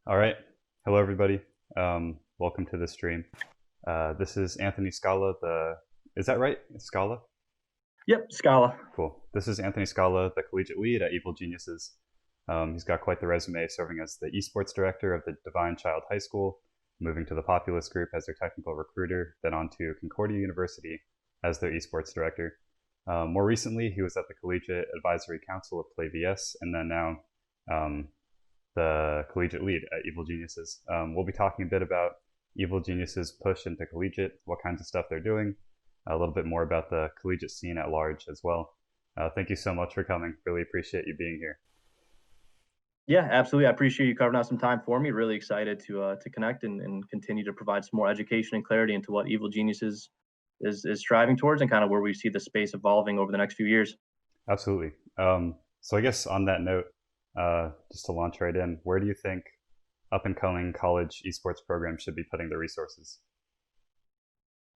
All right. Hello, everybody. Welcome to the stream. This is Anthony Scala. Is that right? It's Scala? Yep, Scala. Cool. This is Anthony Scala, the collegiate lead at Evil Geniuses. He's got quite the resume, serving as the esports director of the Divine Child High School, moving to the Populous Group as their technical recruiter, then on to Concordia University as their esports director. More recently, he was at the Collegiate Advisory Council of Play VS, and then now um, the collegiate lead at Evil Geniuses. We'll be talking a bit about Evil Geniuses' push into collegiate, what kinds of stuff they're doing, a little bit more about the collegiate scene at large as well. Thank you so much for coming. Really appreciate you being here. Yeah, absolutely. I appreciate you carving out some time for me. Really excited to connect and continue to provide some more education and clarity into what Evil Geniuses is striving towards and kind of where we see the space evolving over the next few years. Absolutely. So I guess on that note, just to launch right in, where do you think up and coming college esports programs should be putting their resources?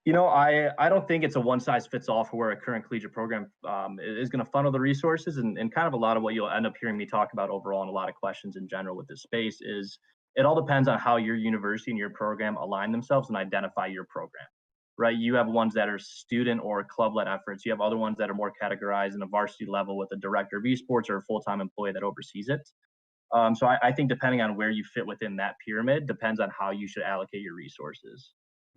I don't think it's a one size fits all for where a current collegiate program is going to funnel the resources, and kind of a lot of what you'll end up hearing me talk about overall and a lot of questions in general with this space is it all depends on how your university and your program align themselves and identify your program, right? You have ones that are student or club led efforts. You have other ones that are more categorized in a varsity level with a director of esports or a full time employee that oversees it. So I think depending on where you fit within that pyramid depends on how you should allocate your resources.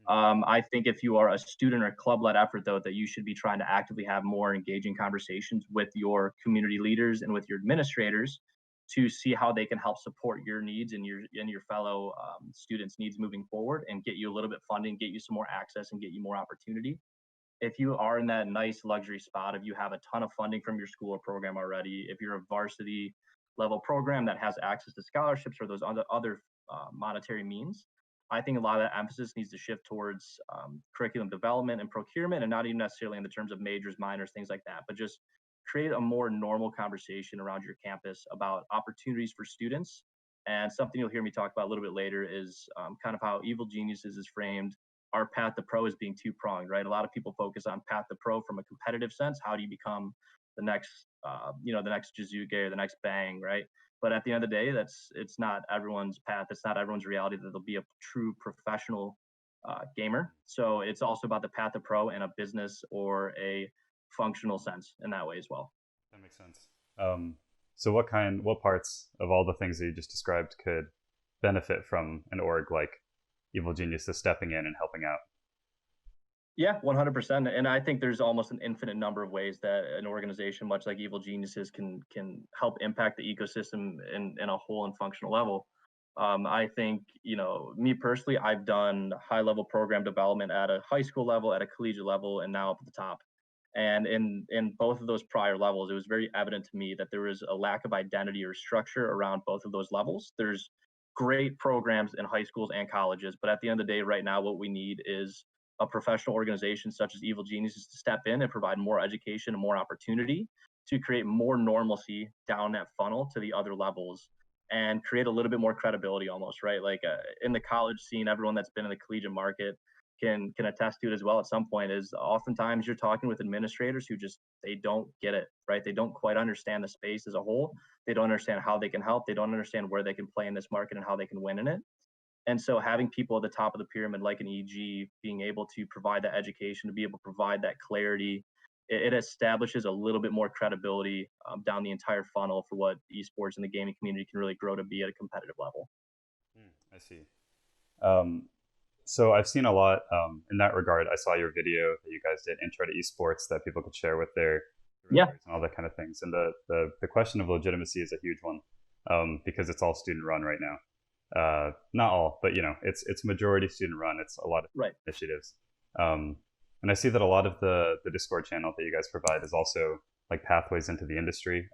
I think if you are a student or club-led effort, though, that you should be trying to actively have more engaging conversations with your community leaders and with your administrators to see how they can help support your needs and your fellow students' needs moving forward, and get you a little bit funding, get you some more access, and get you more opportunity. If you are in that nice luxury spot, if you have a ton of funding from your school or program already, if you're a varsity level program that has access to scholarships or those other monetary means, I think a lot of that emphasis needs to shift towards curriculum development and procurement, and not even necessarily in the terms of majors, minors, things like that, but just create a more normal conversation around your campus about opportunities for students. And something you'll hear me talk about a little bit later is kind of how Evil Geniuses is framed. Our path to pro is being two pronged, right? A lot of people focus on path to pro from a competitive sense. How do you become the next Jizuke or the next Bang, right? But at the end of the day, it's not everyone's path. It's not everyone's reality that they'll be a true professional gamer. So it's also about the path to pro in a business or a functional sense in that way as well. That makes sense. So what parts of all the things that you just described could benefit from an org like Evil Geniuses stepping in and helping out? Yeah, 100%. And I think there's almost an infinite number of ways that an organization, much like Evil Geniuses, can help impact the ecosystem in a whole and functional level. I think, me personally, I've done high level program development at a high school level, at a collegiate level, and now up at the top. And in both of those prior levels, it was very evident to me that there was a lack of identity or structure around both of those levels. There's great programs in high schools and colleges, but at the end of the day, right now, what we need is a professional organization such as Evil Geniuses to step in and provide more education and more opportunity to create more normalcy down that funnel to the other levels and create a little bit more credibility almost, right? Like in the college scene, everyone that's been in the collegiate market can attest to it as well at some point is oftentimes you're talking with administrators who just they don't get it, right? They don't quite understand the space as a whole. They don't understand how they can help. They don't understand where they can play in this market and how they can win in it. And so having people at the top of the pyramid, like an EG, being able to provide that education, to be able to provide that clarity, it establishes a little bit more credibility down the entire funnel for what esports and the gaming community can really grow to be at a competitive level. I see. Um, so I've seen a lot in that regard. I saw your video that you guys did, Intro to Esports, that people could share with their Yeah, directors and all that kind of things. And the question of legitimacy is a huge one because it's all student run right now. Not all, but it's majority student run. It's a lot of right. initiatives, um, and I see that a lot of the Discord channel that you guys provide is also like pathways into the industry.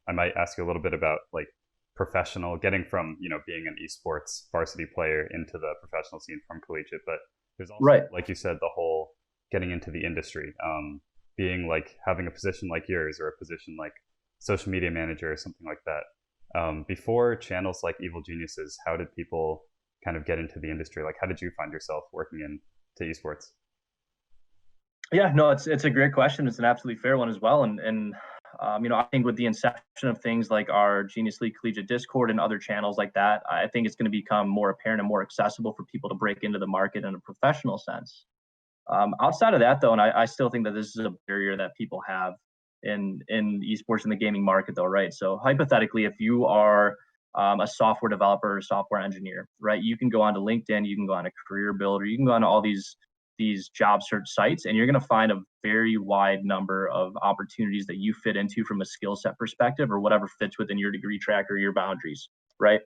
I might ask you a little bit about like professional getting from being an esports varsity player into the professional scene from collegiate, but there's also Right. like you said the whole getting into the industry, being like having a position like yours or a position like social media manager or something like that. Before channels like Evil Geniuses, how did people kind of get into the industry? Like, how did you find yourself working into esports? Yeah, no, it's a great question. It's an absolutely fair one as well. And I think with the inception of things like our Genius League Collegiate Discord and other channels like that, I think it's going to become more apparent and more accessible for people to break into the market in a professional sense. Outside of that, though, and I still think that this is a barrier that people have in esports and the gaming market, though, right? So hypothetically, if you are a software developer or software engineer, right, you can go onto LinkedIn, you can go on a career builder, you can go on all these job search sites, and you're going to find a very wide number of opportunities that you fit into from a skill set perspective or whatever fits within your degree track or your boundaries, right?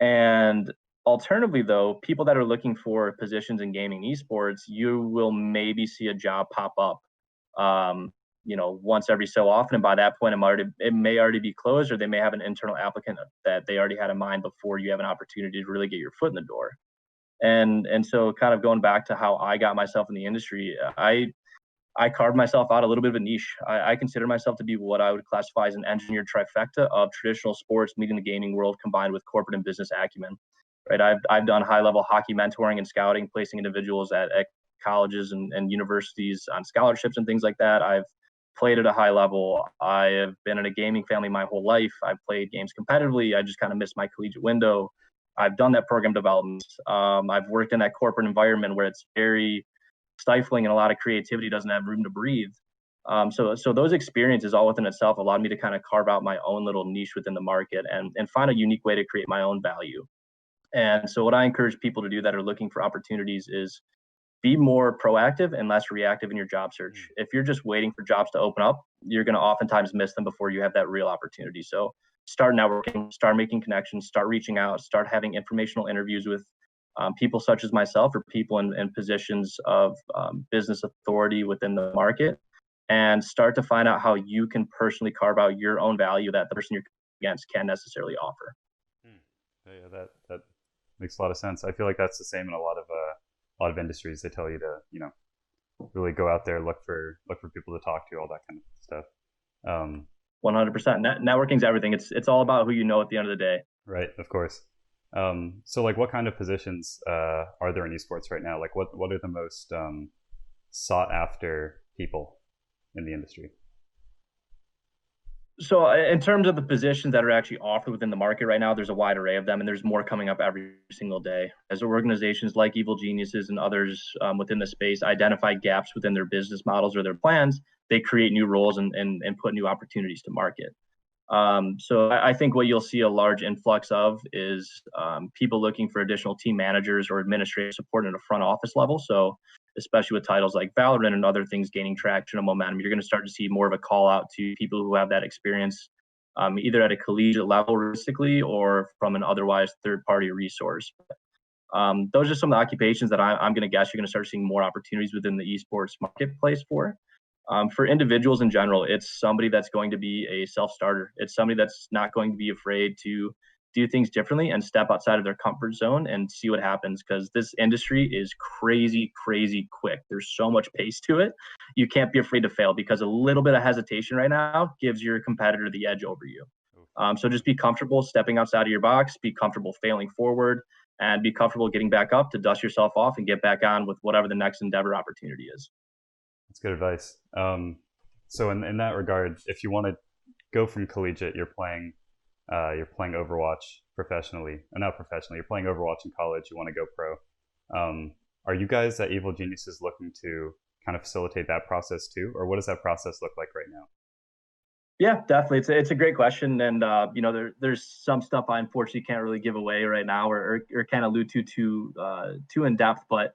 And alternatively, though, people that are looking for positions in gaming and esports, you will maybe see a job pop up, once every so often. And by that point, it may already be closed, or they may have an internal applicant that they already had in mind before you have an opportunity to really get your foot in the door. And so kind of going back to how I got myself in the industry, I carved myself out a little bit of a niche. I consider myself to be what I would classify as an engineered trifecta of traditional sports meeting the gaming world combined with corporate and business acumen. Right. I've done high level hockey mentoring and scouting, placing individuals at colleges and universities on scholarships and things like that. I've played at a high level. I have been in a gaming family my whole life. I've played games competitively. I just kind of missed my collegiate window. I've done that program development. I've worked in that corporate environment where it's very stifling and a lot of creativity doesn't have room to breathe. So those experiences all within itself allowed me to kind of carve out my own little niche within the market and find a unique way to create my own value. And so what I encourage people to do that are looking for opportunities is be more proactive and less reactive in your job search. If you're just waiting for jobs to open up, you're going to oftentimes miss them before you have that real opportunity. So start networking, start making connections, start reaching out, start having informational interviews with people such as myself or people in positions of business authority within the market, and start to find out how you can personally carve out your own value that the person you're against can't necessarily offer. Yeah, that makes a lot of sense. I feel like that's the same in a lot of industries. They tell you to, really go out there, look for people to talk to, all that kind of stuff. 100%. Networking is everything. It's all about who you know at the end of the day. Right, of course. So like, what kind of positions are there in esports right now? Like, what are the most sought after people in the industry? So in terms of the positions that are actually offered within the market right now, there's a wide array of them, and there's more coming up every single day. As organizations like Evil Geniuses and others within the space identify gaps within their business models or their plans, they create new roles and put new opportunities to market. So I think what you'll see a large influx of is people looking for additional team managers or administrative support at a front office level. So especially with titles like Valorant and other things gaining traction and momentum, you're going to start to see more of a call out to people who have that experience, either at a collegiate level realistically or from an otherwise third-party resource. Those are some of the occupations that I'm going to guess you're going to start seeing more opportunities within the esports marketplace for. For individuals in general, it's somebody that's going to be a self-starter. It's somebody that's not going to be afraid to do things differently and step outside of their comfort zone and see what happens, because this industry is crazy, crazy quick. There's so much pace to it. You can't be afraid to fail, because a little bit of hesitation right now gives your competitor the edge over you. So just be comfortable stepping outside of your box, be comfortable failing forward, and be comfortable getting back up to dust yourself off and get back on with whatever the next endeavor opportunity is. That's good advice. So in that regard, if you want to go from collegiate, you're playing Overwatch professionally, not professionally. You're playing Overwatch in college. You want to go pro. Are you guys at Evil Geniuses looking to kind of facilitate that process too, or what does that process look like right now? Yeah, definitely. It's a great question, and there's some stuff I unfortunately can't really give away right now, or can't allude to too in depth. But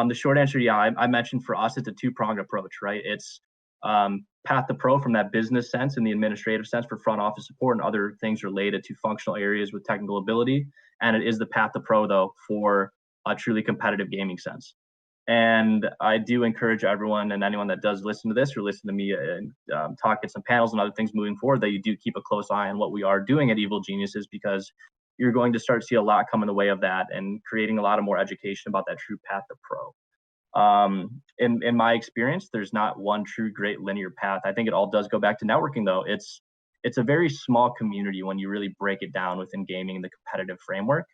the short answer, yeah, I mentioned for us, it's a two-pronged approach, right? It's path to pro from that business sense and the administrative sense for front office support and other things related to functional areas with technical ability. And it is the path to pro, though, for a truly competitive gaming sense. And I do encourage everyone and anyone that does listen to this or listen to me and talk at some panels and other things moving forward, that you do keep a close eye on what we are doing at Evil Geniuses, because you're going to start to see a lot come in the way of that and creating a lot of more education about that true path to pro. In my experience, there's not one true great linear path. I think it all does go back to networking, though. It's a very small community when you really break it down within gaming and the competitive framework.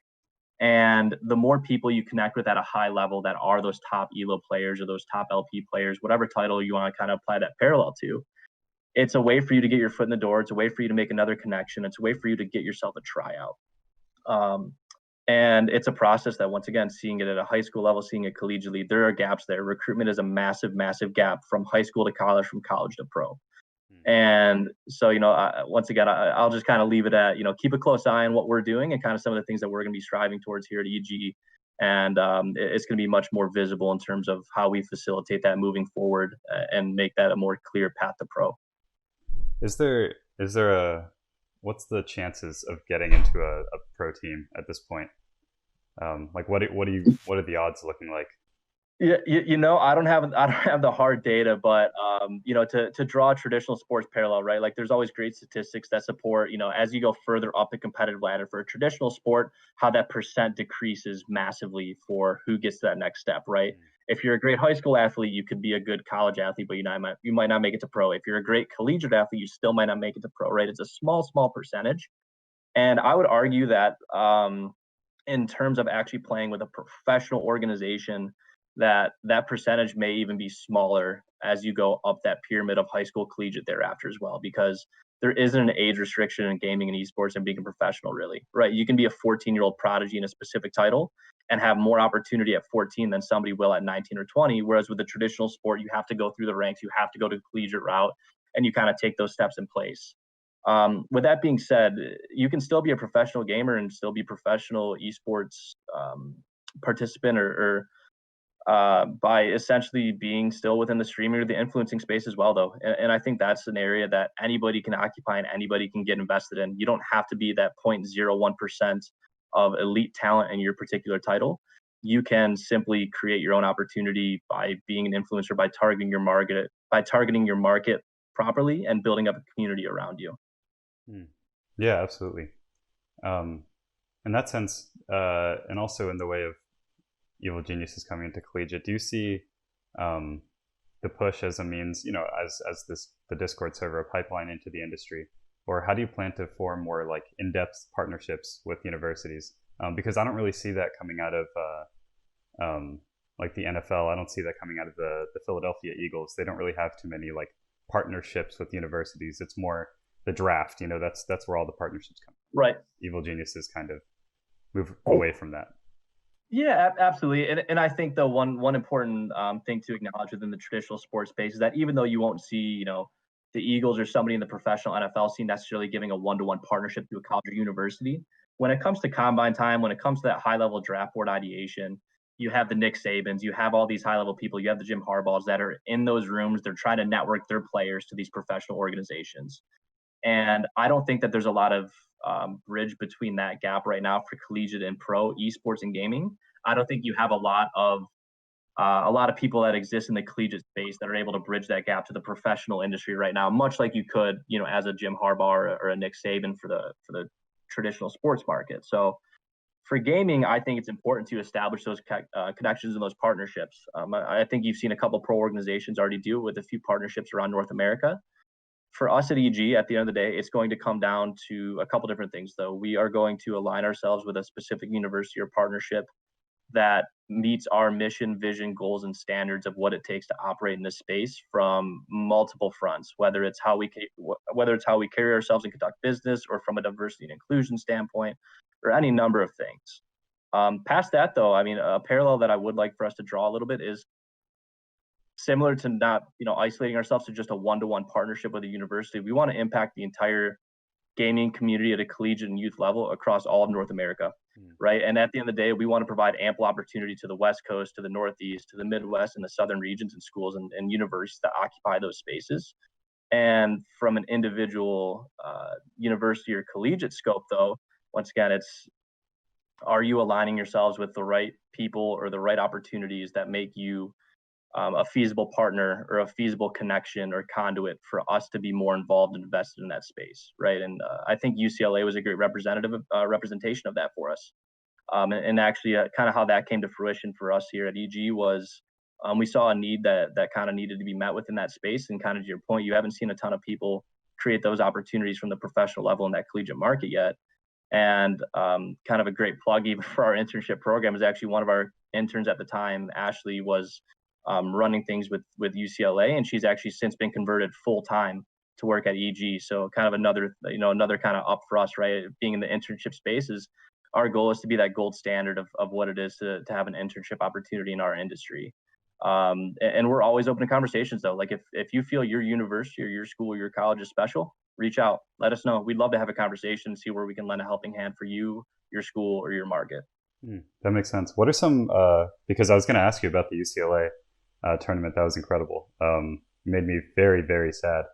And the more people you connect with at a high level that are those top ELO players or those top LP players, whatever title you want to kind of apply that parallel to, it's a way for you to get your foot in the door. It's a way for you to make another connection. It's a way for you to get yourself a tryout. And it's a process that, once again, seeing it at a high school level, seeing it collegiately, there are gaps there. Recruitment is a massive, massive gap from high school to college, from college to pro. And so, once again, I'll just kind of leave it at, keep a close eye on what we're doing and kind of some of the things that we're going to be striving towards here at EG. And it's going to be much more visible in terms of how we facilitate that moving forward and make that a more clear path to pro. Is there what's the chances of getting into a pro team at this point? What are the odds looking like? Yeah, I don't have the hard data, but to draw a traditional sports parallel, right? Like, there's always great statistics that support, as you go further up the competitive ladder for a traditional sport, how that percent decreases massively for who gets to that next step, right? If you're a great high school athlete, you could be a good college athlete, but you might not make it to pro. If you're a great collegiate athlete, you still might not make it to pro, right? It's a small percentage. And I would argue that in terms of actually playing with a professional organization, that percentage may even be smaller as you go up that pyramid of high school, collegiate thereafter as well, because there isn't an age restriction in gaming and esports and being a professional, really, right? You can be a 14-year-old prodigy in a specific title and have more opportunity at 14 than somebody will at 19 or 20. Whereas with a traditional sport, you have to go through the ranks, you have to go to the collegiate route, and you kind of take those steps in place. With that being said, you can still be a professional gamer and still be professional esports participant or by essentially being still within the streaming or the influencing space as well, though. And I think that's an area that anybody can occupy and anybody can get invested in. You don't have to be that 0.01% of elite talent in your particular title. You can simply create your own opportunity by being an influencer, by targeting your market properly and building up a community around you. Yeah, absolutely. In that sense, and also in the way of Evil Geniuses coming into collegiate, do you see the push as a means, as the Discord server, a pipeline into the industry, or how do you plan to form more like in-depth partnerships with universities? Because I don't really see that coming out of like the NFL. I don't see that coming out of the Philadelphia Eagles. They don't really have too many like partnerships with universities. It's more the draft. That's where all the partnerships come. Right. Evil Geniuses kind of move away from that. Yeah, absolutely. And I think the one important thing to acknowledge within the traditional sports space is that even though you won't see, the Eagles or somebody in the professional NFL scene necessarily giving a one-to-one partnership to a college or university, when it comes to combine time, when it comes to that high-level draft board ideation, you have the Nick Sabans, you have all these high-level people, you have the Jim Harbaughs that are in those rooms. They're trying to network their players to these professional organizations. And I don't think that there's a lot of bridge between that gap right now for collegiate and pro esports and gaming. I don't think you have a lot of people that exist in the collegiate space that are able to bridge that gap to the professional industry right now, much like you could, as a Jim Harbaugh or a Nick Saban for the traditional sports market. So for gaming, I think it's important to establish those connections and those partnerships. I think you've seen a couple pro organizations already do it with a few partnerships around North America. For us at EG, at the end of the day, it's going to come down to a couple different things, though. We are going to align ourselves with a specific university or partnership that meets our mission, vision, goals, and standards of what it takes to operate in this space from multiple fronts, whether it's how we carry ourselves and conduct business, or from a diversity and inclusion standpoint, or any number of things. Past that, though, a parallel that I would like for us to draw a little bit is similar to not, isolating ourselves to just a one-to-one partnership with a university. We want to impact the entire gaming community at a collegiate and youth level across all of North America, right? And at the end of the day, we want to provide ample opportunity to the West Coast, to the Northeast, to the Midwest, and the Southern regions and schools and universities that occupy those spaces. And from an individual university or collegiate scope, though, once again, it's, are you aligning yourselves with the right people or the right opportunities that make you a feasible partner or a feasible connection or conduit for us to be more involved and invested in that space, right? And I think UCLA was a great representation of that for us. And actually, kind of how that came to fruition for us here at EG was we saw a need that kind of needed to be met within that space. And kind of to your point, you haven't seen a ton of people create those opportunities from the professional level in that collegiate market yet. And kind of a great plug even for our internship program is actually one of our interns at the time, Ashley, was running things with UCLA, and she's actually since been converted full time to work at EG. So kind of another kind of up for us, right? Being in the internship space is our goal is to be that gold standard of what it is to have an internship opportunity in our industry. And we're always open to conversations though. Like if you feel your university or your school or your college is special, reach out, let us know. We'd love to have a conversation, see where we can lend a helping hand for you, your school, or your market. That makes sense. What are some, because I was going to ask you about the UCLA tournament. That was incredible. Made me very, very sad,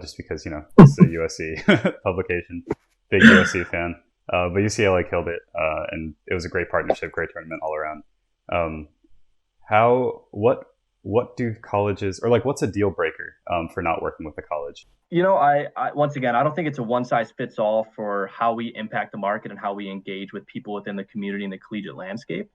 just because, it's a USC publication, big USC fan. But UCLA killed it, and it was a great partnership, great tournament all around. What do colleges, or like, what's a deal breaker for not working with a college? I once again, I don't think it's a one size fits all for how we impact the market and how we engage with people within the community and the collegiate landscape.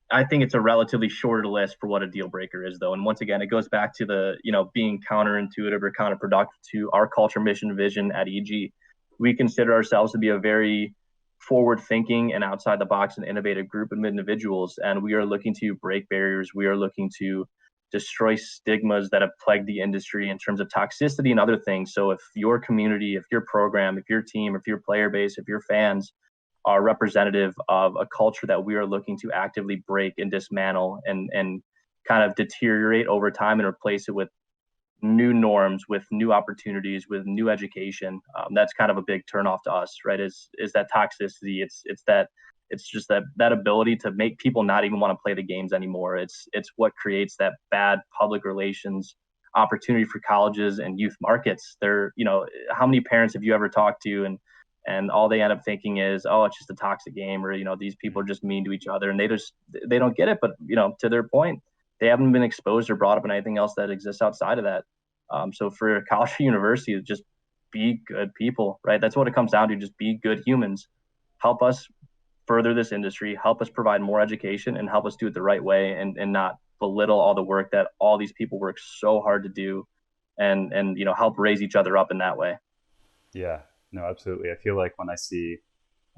I think it's a relatively shorter list for what a deal breaker is, though. And once again, it goes back to the, being counterintuitive or counterproductive to our culture, mission, vision at EG. We consider ourselves to be a very forward thinking and outside the box and innovative group of individuals. And we are looking to break barriers. We are looking to destroy stigmas that have plagued the industry in terms of toxicity and other things. So if your community, if your program, if your team, if your player base, if your fans are representative of a culture that we are looking to actively break and dismantle and kind of deteriorate over time and replace it with new norms, with new opportunities, with new education, that's kind of a big turnoff to us, right? Is that toxicity? It's just that ability to make people not even want to play the games anymore. It's what creates that bad public relations opportunity for colleges and youth markets. How many parents have you ever talked to and all they end up thinking is, oh, it's just a toxic game, or these people are just mean to each other, and they don't get it. But to their point, they haven't been exposed or brought up in anything else that exists outside of that. So for a college or university, just be good people, right? That's what it comes down to. Just be good humans. Help us further this industry, help us provide more education, and help us do it the right way, and not belittle all the work that all these people work so hard to do, and help raise each other up in that way. Yeah, no, absolutely. I feel like when I see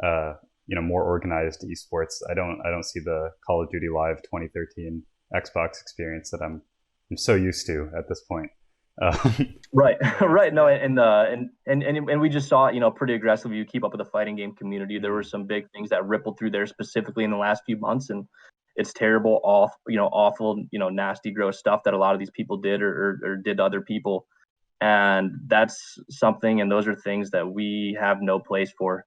more organized esports, I don't see the Call of Duty Live 2013 Xbox experience that I'm so used to at this point. Right. No, and we just saw, pretty aggressively. You keep up with the fighting game community. There were some big things that rippled through there specifically in the last few months, and it's terrible, awful, nasty, gross stuff that a lot of these people did or did to other people. And that's something, and those are things that we have no place for.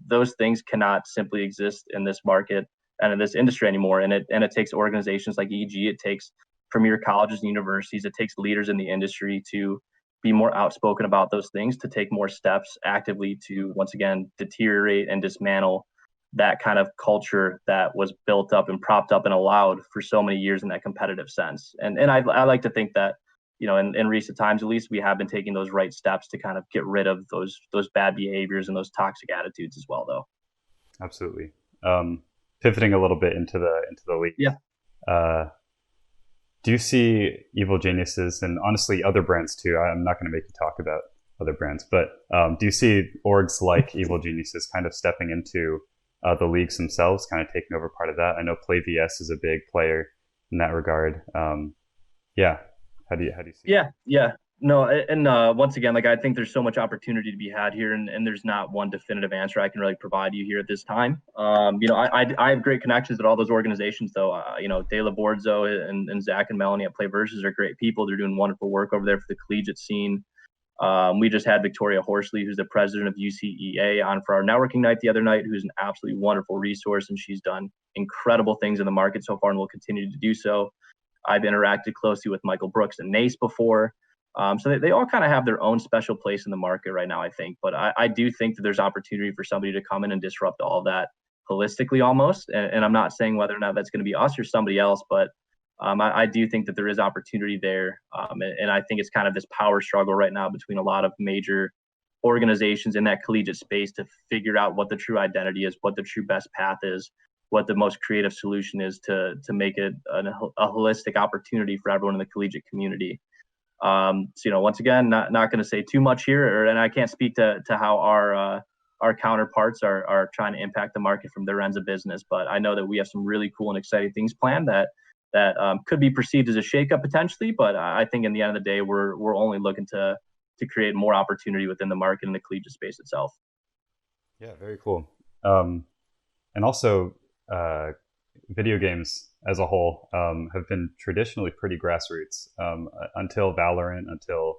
Those things cannot simply exist in this market and in this industry anymore. And it takes organizations like EG, it takes premier colleges and universities, it takes leaders in the industry to be more outspoken about those things, to take more steps actively to, once again, deteriorate and dismantle that kind of culture that was built up and propped up and allowed for so many years in that competitive sense. And I like to think that, in recent times, at least, we have been taking those right steps to kind of get rid of those bad behaviors and those toxic attitudes as well, though. Absolutely. Pivoting a little bit into the league. Yeah. Do you see Evil Geniuses, and honestly other brands too? I'm not going to make you talk about other brands, but do you see orgs like Evil Geniuses kind of stepping into the leagues themselves, kind of taking over part of that? I know Play VS is a big player in that regard. Yeah. How do you see it? Yeah. No, and once again, I think there's so much opportunity to be had here, and there's not one definitive answer I can really provide you here at this time. I have great connections at all those organizations, though. De La Borzo and Zach and Melanie at Play Versus are great people. They're doing wonderful work over there for the collegiate scene. We just had Victoria Horsley, who's the president of UCEA, on for our networking night the other night, who's an absolutely wonderful resource, and she's done incredible things in the market so far and will continue to do so. I've interacted closely with Michael Brooks and Nace before. So they all kind of have their own special place in the market right now, I think. But I do think that there's opportunity for somebody to come in and disrupt all of that holistically almost. And I'm not saying whether or not that's going to be us or somebody else, but I do think that there is opportunity there. And I think it's kind of this power struggle right now between a lot of major organizations in that collegiate space to figure out what the true identity is, what the true best path is, what the most creative solution is to make it a holistic opportunity for everyone in the collegiate community. So, once again, not going to say too much here, and I can't speak to how our counterparts are trying to impact the market from their ends of business, but I know that we have some really cool and exciting things planned that could be perceived as a shakeup potentially, but I think in the end of the day, we're only looking to to create more opportunity within the market and the collegiate space itself. Yeah, very cool. Um, and also, video games as a whole have been traditionally pretty grassroots until Valorant, until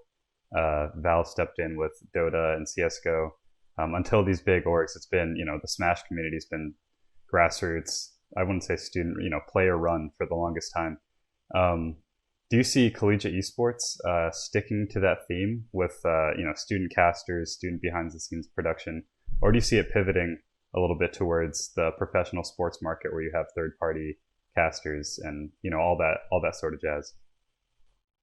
Valve stepped in with Dota and CS:GO. Until these big orgs, it's been, the Smash community's been grassroots. I wouldn't say student, player run for the longest time. Um, do you see collegiate esports sticking to that theme with student casters, student behind the scenes production, or do you see it pivoting a little bit towards the professional sports market where you have third party casters and all that sort of jazz?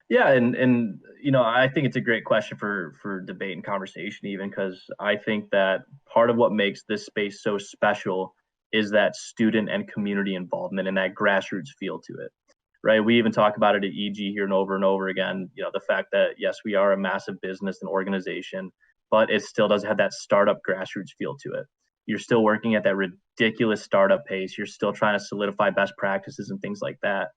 Yeah, and I think it's a great question for debate and conversation, even because I think that part of what makes this space so special is that student and community involvement and that grassroots feel to it. Right. We even talk about it at EG here and over again. The fact that yes, we are a massive business and organization, but it still does have that startup grassroots feel to it. You're still working at that ridiculous startup pace. You're still trying to solidify best practices and things like that.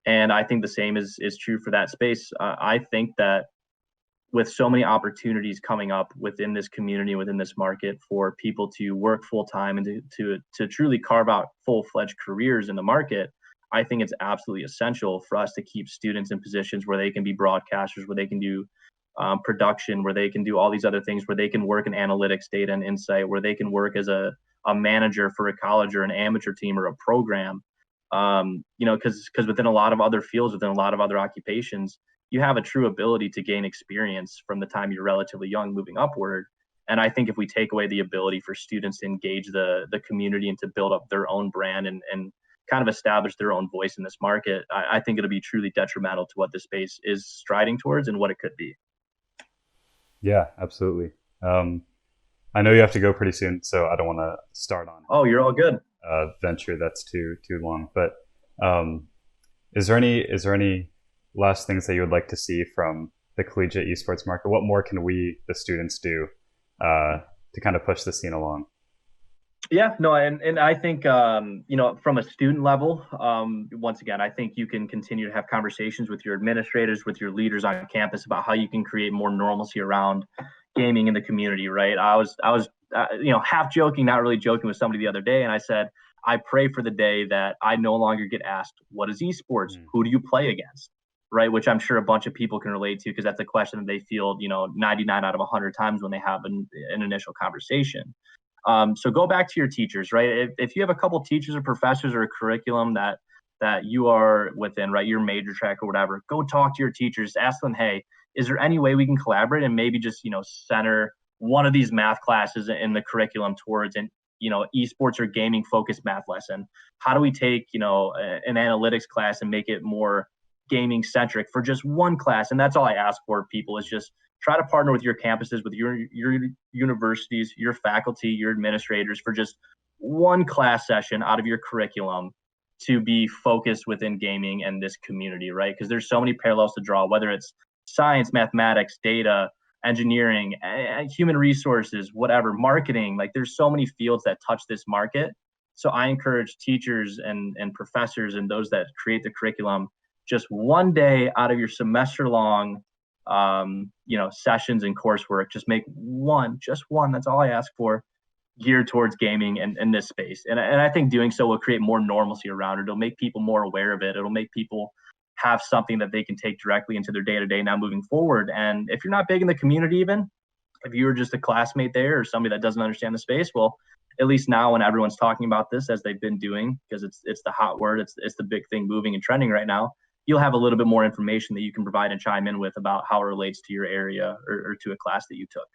And I think the same is true for that space. I think that with so many opportunities coming up within this community, within this market, for people to work full time and to truly carve out full fledged careers in the market, I think it's absolutely essential for us to keep students in positions where they can be broadcasters, where they can do production, where they can do all these other things, where they can work in analytics, data, and insight, where they can work as a manager for a college or an amateur team or a program. Because within a lot of other fields, within a lot of other occupations, you have a true ability to gain experience from the time you're relatively young moving upward. And I think if we take away the ability for students to engage the community and to build up their own brand and kind of establish their own voice in this market, I think it'll be truly detrimental to what the space is striding towards and what it could be. Yeah, absolutely. I know you have to go pretty soon, so I don't want to start on Oh, you're all good. venture that's too long. But um, is there any last things that you would like to see from the collegiate esports market? What more can we, the students, do to kind of push the scene along? Yeah, no, and I think from a student level, once again, I think you can continue to have conversations with your administrators, with your leaders on campus about how you can create more normalcy around gaming in the community. Right? I was half joking, not really joking with somebody the other day, and I said I pray for the day that I no longer get asked, "What is esports? Mm. Who do you play against?" Right? Which I'm sure a bunch of people can relate to because that's a question that they field 99 out of 100 times when they have an initial conversation. So go back to your teachers, right? If you have a couple teachers or professors or a curriculum that you are within, right, your major track or whatever, go talk to your teachers, ask them, hey, is there any way we can collaborate and maybe just center one of these math classes in the curriculum towards an esports or gaming focused math lesson? How do we take an analytics class and make it more gaming centric for just one class? And that's all I ask for, people, is just try to partner with your campuses, with your universities, your faculty, your administrators for just one class session out of your curriculum to be focused within gaming and this community, right? Because there's so many parallels to draw, whether it's science, mathematics, data, engineering, human resources, whatever, marketing. Like there's so many fields that touch this market. So I encourage teachers and professors and those that create the curriculum, just one day out of your semester long sessions and coursework, just make just one. That's all I ask for, geared towards gaming and in this space. And I think doing so will create more normalcy around it. It'll make people more aware of it. It'll make people have something that they can take directly into their day to day now moving forward. And if you're not big in the community, even if you were just a classmate there or somebody that doesn't understand the space, well, at least now when everyone's talking about this as they've been doing, because it's the hot word, it's the big thing moving and trending right now, you'll have a little bit more information that you can provide and chime in with about how it relates to your area or to a class that you took.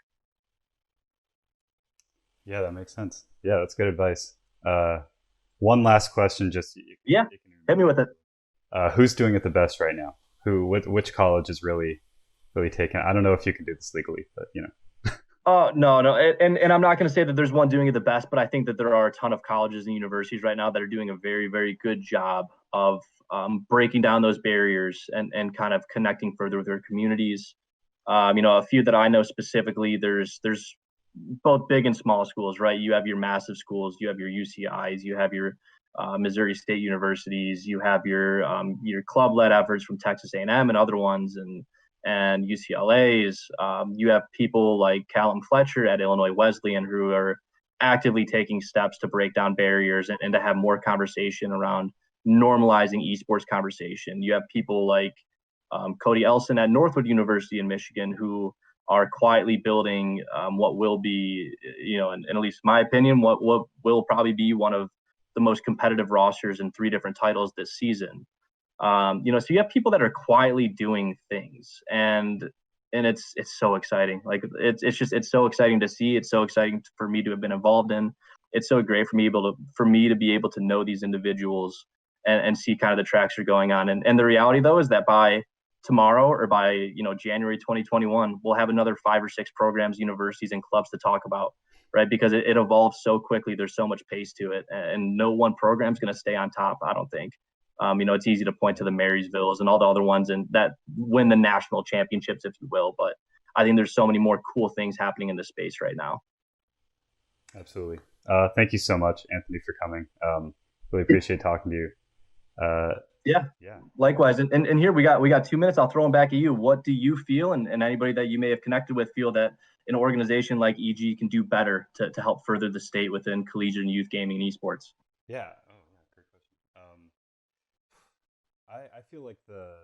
Yeah, that makes sense. Yeah, that's good advice. One last question, just Yeah, hit me with it. who's doing it the best right now? Which college is really taking? I don't know if you can do this legally, but Oh, no. And I'm not going to say that there's one doing it the best, but I think that there are a ton of colleges and universities right now that are doing a very, very good job of breaking down those barriers and kind of connecting further with their communities. A few that I know specifically, there's both big and small schools, right? You have your massive schools, you have your UCIs, you have your Missouri State universities, you have your club-led efforts from Texas A&M and other ones, and UCLA's. You have people like Callum Fletcher at Illinois Wesleyan who are actively taking steps to break down barriers and to have more conversation around normalizing esports conversation. You have people like Cody Elson at Northwood University in Michigan who are quietly building what will be, in at least my opinion, what will probably be one of the most competitive rosters in 3 different titles this season. So you have people that are quietly doing things, and it's so exciting. Like it's so exciting to see. It's so exciting for me to have been involved in. It's so great for me to be able to know these individuals and see kind of the tracks are going on. And the reality though is that by tomorrow or by January 2021, we'll have another 5 or 6 programs, universities, and clubs to talk about, right? Because it evolves so quickly. There's so much pace to it, and no one program is going to stay on top, I don't think. It's easy to point to the Marysvilles and all the other ones and that win the national championships, if you will. But I think there's so many more cool things happening in the space right now. Absolutely. Thank you so much, Anthony, for coming. Really appreciate talking to you. Yeah. Likewise. And here we got 2 minutes. I'll throw them back at you. What do you feel, and anybody that you may have connected with feel that an organization like EG can do better to help further the state within collegiate and youth gaming and esports? Yeah. Oh, yeah. Great question. I feel like the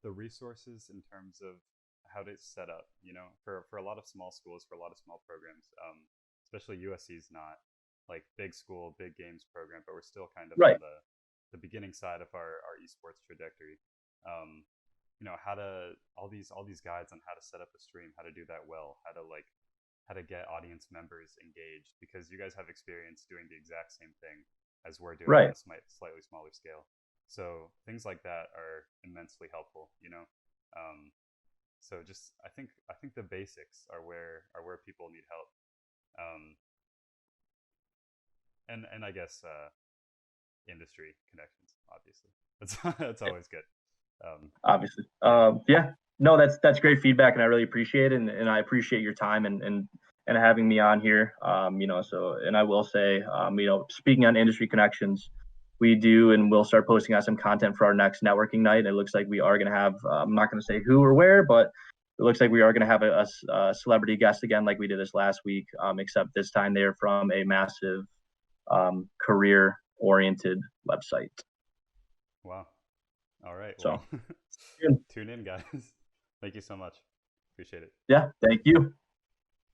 resources in terms of how to set up, for a lot of small schools, for a lot of small programs, especially USC is not like big school, big games program, but we're still kind of Right. on the beginning side of our esports trajectory. How to all these guides on how to set up a stream, how to do that well, how to get audience members engaged, because you guys have experience doing the exact same thing as we're doing Right. on a slightly smaller scale. So things like that are immensely helpful. So just I think the basics are where people need help. Um, and I guess industry connections, obviously. That's always good. Obviously. Yeah. No, that's great feedback, and I really appreciate it, and I appreciate your time and having me on here. And I will say, speaking on industry connections, we do and we'll start posting out some content for our next networking night. It looks like we are going to have, I'm not going to say who or where, but it looks like we are going to have a celebrity guest again, like we did this last week, except this time they're from a massive career oriented website. Wow. All right. So Well, tune in, guys. Thank you so much. Appreciate it. yeah, thank you.